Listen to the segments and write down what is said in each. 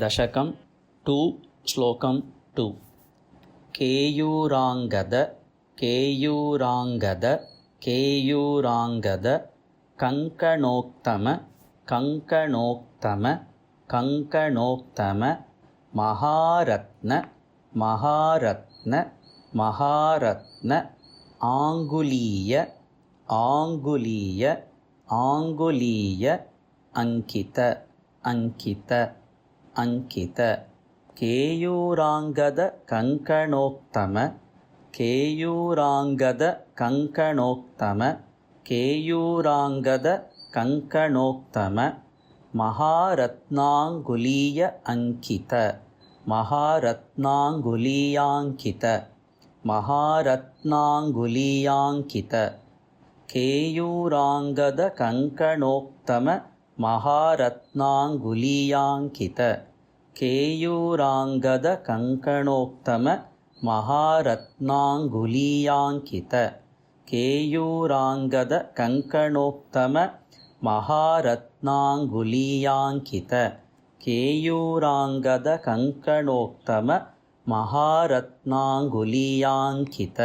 दशकं 2 श्लोकं 2 केयूराङ्गद केयूराङ्गद केयूराङ्गद कङ्कणोत्तम कङ्कणोत्तम कङ्कणोत्तम महारत्न महारत्न महारत्न आङ्गुलीय आङ्गुलीय आङ्गुलीय अंकित अंकित अंकित केयूराङ्गद कङ्कणोत्तम केयूराङ्गद कङ्कणोत्तम केयूराङ्गद कङ्कणोत्तम महारत्नाङ्गुलीय अंकित महारत्नाङ्गुलीयाङ्कित महारत्नाङ्गुलीयाङ्कित केयूराङ्गद कङ्कणोत्तम महारत्नाङ्गुलीयाङ्कित केयूराङ्गद कङ्कणोत्तम महारत्नाङ्गुलीयाङ्कित केयूराङ्गद कङ्कणोत्तम महारत्नाङ्गुलीयाङ्कित केयूराङ्गद कङ्कणोत्तम महारत्नाङ्गुलीयाङ्कित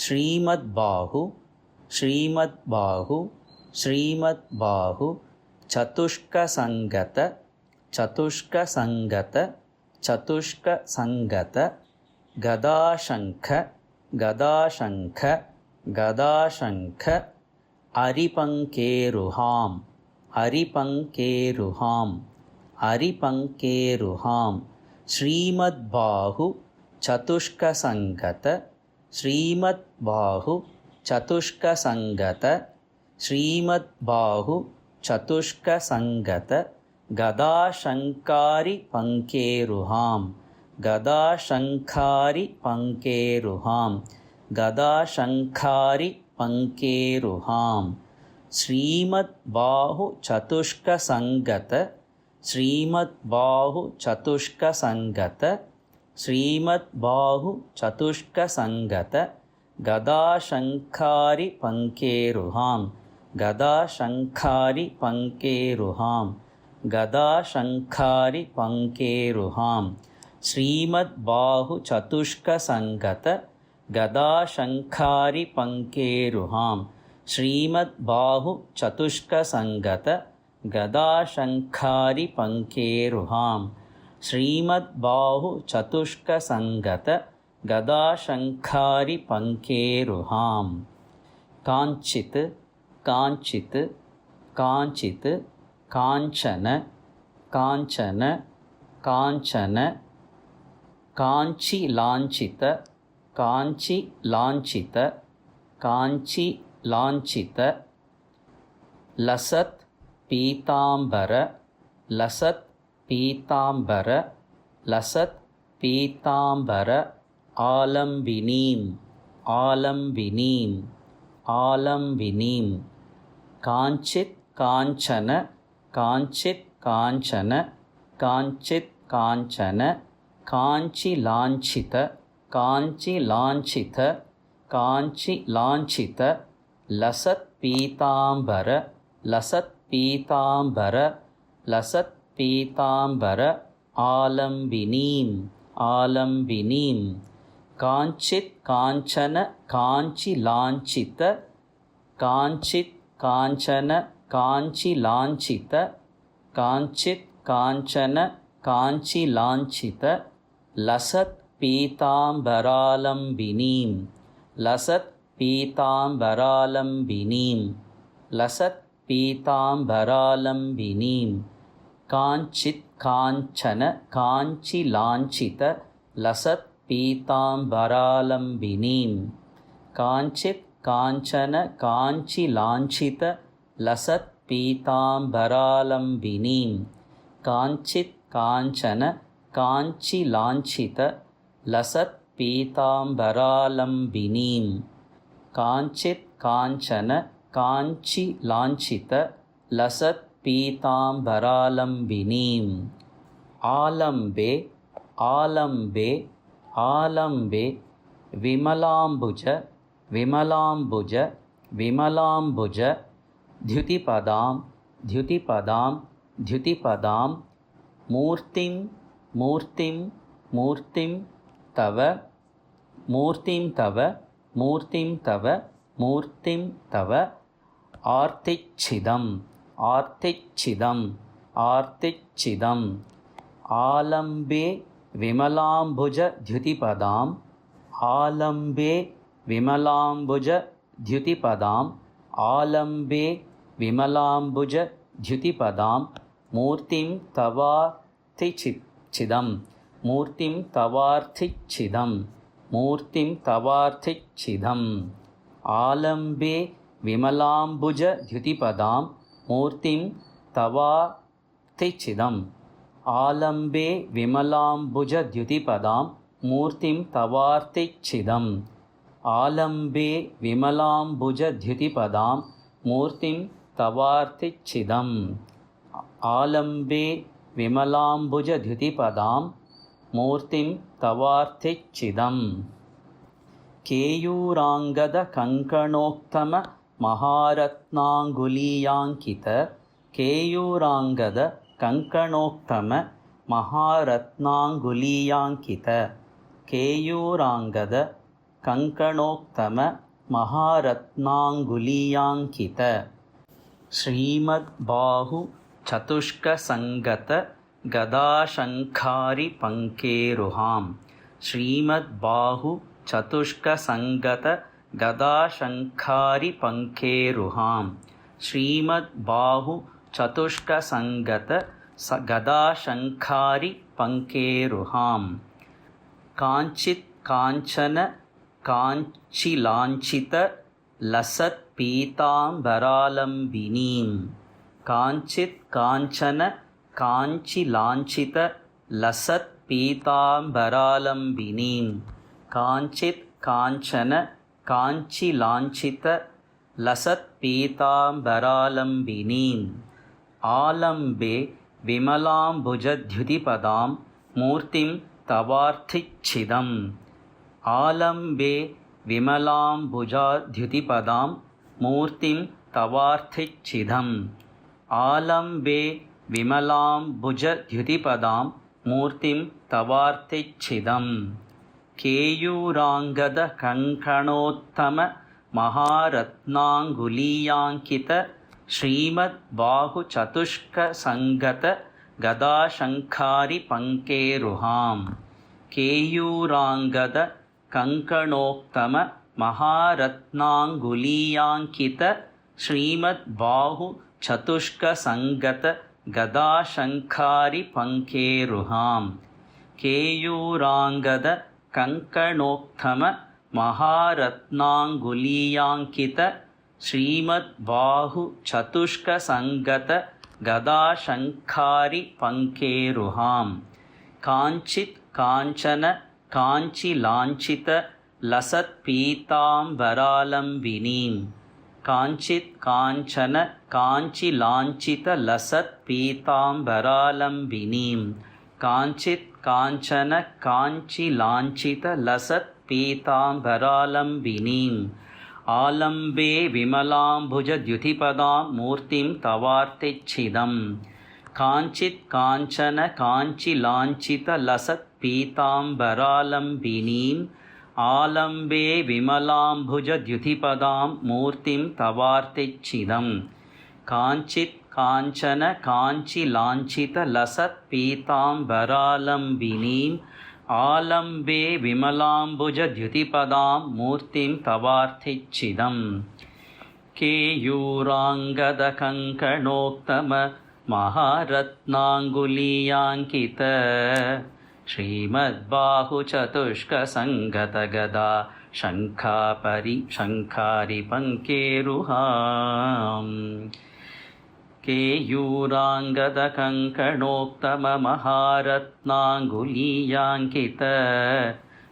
श्रीमद्बाहु श्रीमद्बाहु श्रीमद्बाहु चतुष्कसङ्गत चतुष्कसङ्गत चतुष्कसङ्गत गदाशङ्ख गदाशङ्ख गदाशङ्ख अरिपङ्केरुहाम् अरिपङ्केरुहाम् अरिपङ्केरुहाम् श्रीमद्बाहु चतुष्कसङ्गत श्रीमद्बाहु चतुष्कसङ्गत श्रीमद्बाहु चतुष्कसङ्गत गदाशङ्कारि पङ्केरुहाम् गदाशङ्कारि पङ्केरुहाम् गदाशङ्कारि पङ्केरुहाम् श्रीमद्बाहु चतुष्कसङ्गत श्रीमद्बाहु चतुष्कसङ्गत श्रीमद्बाहु चतुष्कसङ्गत गदाशङ्कारि पङ्केरुहाम् गदाशङ्कारि पङ्केरुहाम् गदाशङ्कारि पङ्केरुहाम् श्रीमद्बाहु चतुष्कसङ्गत गदाशङ्कारि पङ्केरुहाम् श्रीमद्बाहु चतुष्कसङ्गत गदाशङ्कारि पङ्केरुहाम् श्रीमद्बाहु चतुष्कसङ्गत गदाशङ्कारि पङ्केरुहाम् काञ्चित् काञ्चित् काञ्चित् काञ्चन काञ्चन काञ्चन काञ्चिलाञ्छित काञ्चिलाञ्छित काञ्चिलाञ्छित लसत् पीताम्बर लसत् पीताम्बर लसत् पीताम्बर आलम्बिनीम् आलम्बिनीम् आलम्बिनीम् काञ्चित् काञ्चन काञ्चित् काञ्चन काञ्चित् काञ्चन काञ्चिलाञ्छित काञ्चिलाञ्छित काञ्चिलाञ्छित लसत् पीताम्बर लसत् पीताम्बर लसत् पीताम्बर आलम्बिनीम् आलम्बिनीम् काञ्चित् काञ्चन काञ्चिलाञ्छित काञ्चित् काञ्चन काञ्चिलाञ्छित काञ्चित् काञ्चन काञ्चिलाञ्छित लसत् पीताम्बरालम्बिनीम् लसत् पीताम्बरालम्बिनीम् लसत् पीताम्बरालम्बिनीम् काञ्चित् काञ्चन काञ्चिलाञ्छित लसत् पीताम्बरालम्बिनीम् काञ्चित् काञ्चन काञ्चिलाञ्छित लसत् पीताम्बरालम्बिनीम् काञ्चित् काञ्चन काञ्चिलाञ्छित लसत् पीताम्बरालम्बिनीम् काञ्चित् काञ्चन काञ्चिलाञ्छित लसत् पीताम्बरालम्बिनीम् आलम्बे आलम्बे आलम्बे विमलाम्बुज विमलाम्बुज विमलाम्बुज द्युतिपदां द्युतिपदां द्युतिपदां மூர்த்திம் மூர்த்திம் மூர்த்திம் தவ மூர்த்திம் தவ மூர்த்திம் தவ மூர்த்திம் தவ ஆர்த்திச்சிதம் ஆர்த்திச்சிதம் ஆர்த்திச்சிதம் ஆலம்பே விமலாம்புஜ த்யுதிபதாம் ஆலம்பே விமலாம்புஜ த்யுதிபதாம் ஆலம்பே விமலாம்புஜ த்யுதிபதாம் மூர்த்திம் தவார்த்திச்சிதம் மூர்த்திம் தவார்த்திச்சிதம் மூர்த்திம் தவார்த்திச்சிதம் ஆலம்பே விமலாம்புஜ த்யுதிபதாம் மூர்த்திம் தவார்த்திச்சிதம் ஆலம்பே விமலாம்புஜ த்யுதிபதாம் மூர்த்திம் தவார்த்திச்சிதம் ஆலம்பே விமலாம்புஜ த்யுதிபதாம் மூர்த்திம் தவார்த்திச்சிதம் ஆலம்பே விமலாம்புஜ த்யுதிபதாம் மூர்த்திம் தவார்த்திச்சிதம் கேயூராங்கத கங்கணோக்தம மகாரத்னாங்குலீயாங்கித கேயூராங்கத கங்கணோக்தம மகாரத்னாங்குலீயாங்கித கேயூராங்கத கங்கணோக்தம மகாரத்னாங்குலீயாங்கித ஸ்ரீமத் பாஹு சதுஷ்க சங்கத கதாசங்காரி பங்கேருஹாம் ஸ்ரீமத் பாஹு சதுஷ்க சங்கத கதாசங்காரி பங்கேருஹாம் ஸ்ரீமத் பாஹு சதுஷ்க சங்கத கதாசங்காரி பங்கேருஹாம் காஞ்சித் காஞ்சன காஞ்சிலாஞ்சித லசத் பீதாம்பராலம்பினீம் காஞ்சித் காஞ்சன காஞ்சிலாஞ்சித லசத் பீதாம்பராலம்பினீம் காஞ்சித் காஞ்சன காஞ்சிலாஞ்சித லசத் பீதாம்பராலம்பினீம் ஆலம்பே விமலாம்புஜத்யுதிபதாம் மூர்த்திம் தவார்த்திச்சிதம் ஆலம்பே விமலாம்புஜத்யுதிபதாம் மூர்த்திம் தவார்த்திச்சிதம் ஆலம்பே விமலாம்புஜத்யுதிபதாம் மூர்த்திம் தவார்த்திச்சிதம் கேயூராங்கத கங்கணோத்தம மகாரத்னாங்குலீயாங்கித ஸ்ரீமத் பாஹு சதுஷ்க சங்கத கதாசங்காரி பங்கேருஹாம் கேயூராங்கத கங்கணோக்தம மகாரத்னாங்குலீயாங்கித ஸ்ரீமத் பாஹு சதுஷ்க சங்கத கதாசங்காரி பங்கேருஹாம் கேயூராங்கத கங்கணோக்தம மகாரத்னாங்குலீயாங்கித ஸ்ரீமத் பாஹு சதுஷ்க சங்கத கதாசங்காரி பங்கேருஹாம் காஞ்சித் காஞ்சன காஞ்சிலாஞ்சித லசத் பீதாம்பராலம்பினீம் காஞ்சித் காஞ்சன காஞ்சிலாஞ்சித லசத் பீதாம்பராலம்பினீம் காஞ்சித் காஞ்சன காஞ்சிலாஞ்சித லசத் பீதாம்பராலம்பினீம் ஆலம்பே விமலாம்புஜத்யுதிபதாம் மூர்த்திம் தவார்த்திச்சிதம் காஞ்சித் காஞ்சன காஞ்சிலாஞ்சித லசத் பீதாம்பராலம்பினீம் ஆலம்பே விமலாம்புஜத்யுதிபதாம் மூர்த்திம் தவார்த்திச்சிதம் காஞ்சித் காஞ்சன காஞ்சிலாஞ்சித லசத் பீதாம்பராலம்பினீம் ஆலம்பே விமலாம்புஜத்யுதிபதாம் மூர்த்திம் தவார்த்திச்சிதம் கேயூராங்கத கங்கணோக்தம மகாரத்னாங்குலீயாங்கித ஸ்ரீமத் பாஹு சதுஷ்க சங்கத கதா சங்காரி பங்கேருஹாம் கேயூராங்கத கங்கணோக்தம மகாரத்னாங்குலீயாங்கித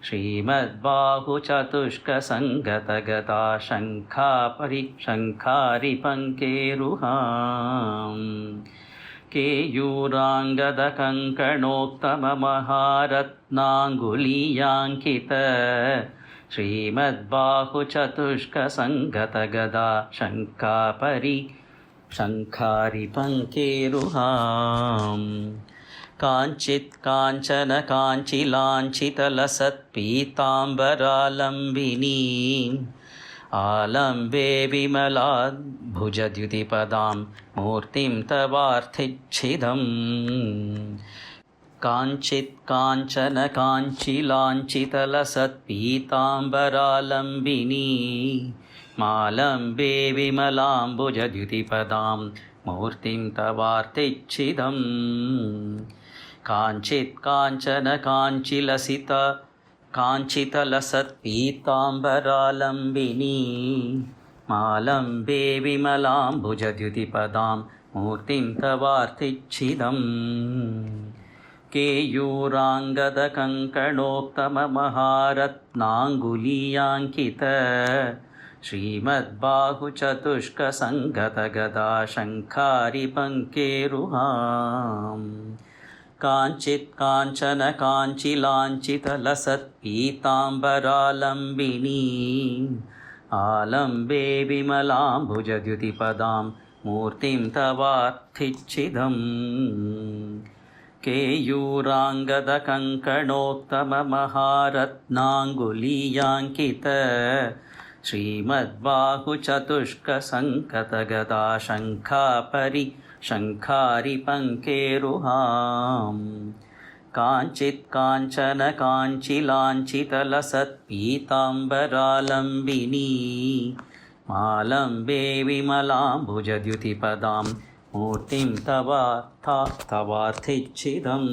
ஸ்ரீமத் பாஹு சதுஷ்க சங்கத கதா சங்காரி பங்கேருஹாம் கேயூராங்கத கங்கணோக்தம மகாரத்னாங்குலீயாங்கித ஸ்ரீமத் பாஹு சதுஷ்க சங்கத கதா சங்காரி பங்கேருஹாம் काञ्चित् काञ्चन काञ्चिलाञ्छितलसत्पीताम्बरालम्बिनीम् आलम्बे विमलाद्भुजद्युतिपदां मूर्तिं तवार्थिच्छिदम् काञ्चित् काञ्चन काञ्चिलाञ्छितलसत्पीताम्बरालम्बिनी मालम्बे विमलाम्बुजद्युतिपदां मूर्तिं तवार्थिच्छिदम् काञ्चित् काञ्चन काञ्चितलसत्पीताम्बरालम्बिनी मालम्बे विमलाम्बुजद्युतिपदां मूर्तिं तवार्थिच्छिदम् केयूराङ्गदकङ्कणोत्तममहारत्नाङ्गुलीयाङ्कित श्रीमद्बाहुचतुष्कसङ्गतगदा शङ्खारिपङ्केरुहाम् काञ्चित् काञ्चन काञ्चिलाञ्छितलसत्पीताम्बरालम्बिनी आलम्बे विमलाम्बुजद्युतिपदां मूर्तिं तवार्थिच्छिदम् केयूराङ्गदकङ्कणोत्तममहारत्नाङ्गुलीयाङ्कित श्रीमद्बाहुचतुष्कसङ्गतगदा शङ्खारिपङ्केरुहाम् काञ्चित् काञ्चन काञ्चिलाञ्छितलसत्पीताम्बरालम्बिनी मालम्बे विमलाम्बुजद्युतिपदां मूर्तिं तवार्थिच्छिदम्